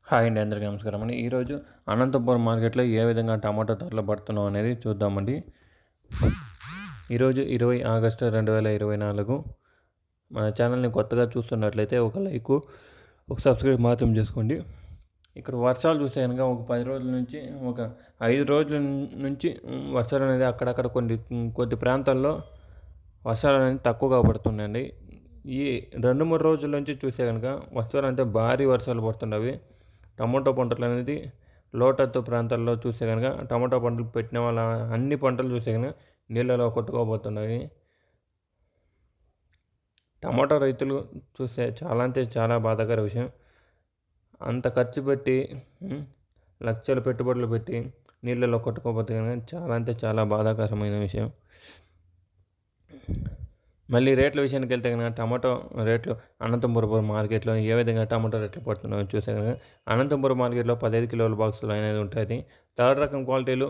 Hi అండి, అందరికీ నమస్కారం అండి. ఈరోజు అనంతపురం మార్కెట్లో ఏ విధంగా టమాటో ధరలు పడుతున్నాం అనేది చూద్దామండి. ఈరోజు 20 ఆగస్టు 2024. మన ఛానల్ని కొత్తగా చూస్తున్నట్లయితే ఒక లైక్, ఒక సబ్స్క్రైబ్ మాత్రం చేసుకోండి. ఇక్కడ వర్షాలు చూస్తే కనుక ఒక 10 రోజుల నుంచి ఒక 5 రోజుల నుంచి వర్షాలు అనేది అక్కడక్కడ కొద్ది ప్రాంతాల్లో వర్షాలు అనేది తక్కువగా పడుతున్నాయండి. ఈ 2-3 రోజుల నుంచి చూస్తే కనుక వర్షాలు అంటే భారీ వర్షాలు పడుతున్నవి. టమాటో పంటలు అనేది లోతట్టు ప్రాంతాల్లో చూస్తే కనుక టమాటో పంటలు పెట్టిన వాళ్ళ అన్ని పంటలు చూస్తే కనుక నీళ్ళలో కొట్టుకోబోతున్నాయి. టమాటో రైతులు చూస్తే చాలా అంటే చాలా బాధాకర విషయం. అంత ఖర్చు పెట్టి లక్షల పెట్టుబడులు పెట్టి నీళ్ళలో కొట్టుకోబోతే కనుక చాలా అంటే చాలా బాధాకరమైన విషయం. మళ్ళీ రేట్ల విషయానికి వెళ్తే కనుక టమాటో రేట్లు అనంతపురం మార్కెట్లో ఏ విధంగా టమాటో రేట్లు పడుతున్నాయో చూస్తే కనుక అనంతపురం మార్కెట్లో 15 కిలోల బాక్సులు అనేది ఉంటుంది. థర్డ్ రకం క్వాలిటీలు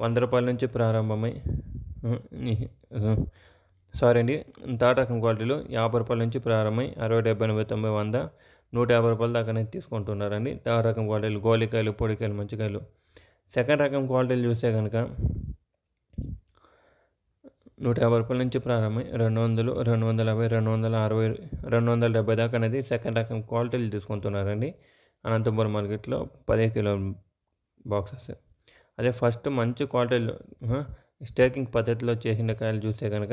100 రూపాయల నుంచి ప్రారంభమై థర్డ్ రకం క్వాలిటీలు 50 రూపాయల నుంచి ప్రారంభమై 60, 70, 80, 90, 100, 150 రూపాయల దాకా తీసుకుంటున్నారండి. థర్డ్ రకం క్వాలిటీలు గోలికాయలు, పొడికాయలు, మంచికాయలు. సెకండ్ రకం క్వాలిటీలు చూస్తే కనుక 150 రూపాయల నుంచి ప్రారంభమై 200, 250, 260, 270 దాకా అనేది సెకండ్ రకం క్వాలిటీలు తీసుకుంటున్నారండి అనంతపురం మార్కెట్లో 10 కిలో బాక్సెస్. అదే ఫస్ట్ మంచి క్వాలిటీలు స్టేకింగ్ పద్ధతిలో చేసిన కాయలు చూస్తే కనుక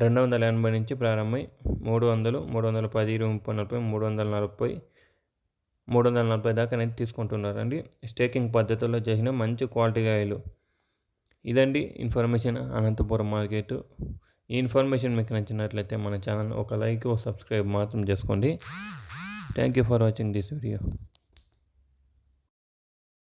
280 నుంచి ప్రారంభమై 300, 310, 20, 30, 340 దాకా అనేది తీసుకుంటున్నారండి స్టేకింగ్ పద్ధతిలో చేసిన మంచి క్వాలిటీ కాయలు. ఇదండి ఇన్ఫర్మేషన్ అనంతపురం మార్కెట్. ఈ ఇన్ఫర్మేషన్ మీకు నచ్చినట్లయితే మన ఛానల్ ఒక లైక్, ఒక సబ్స్క్రైబ్ మాత్రం చేసుకోండి. Thank you for watching this video.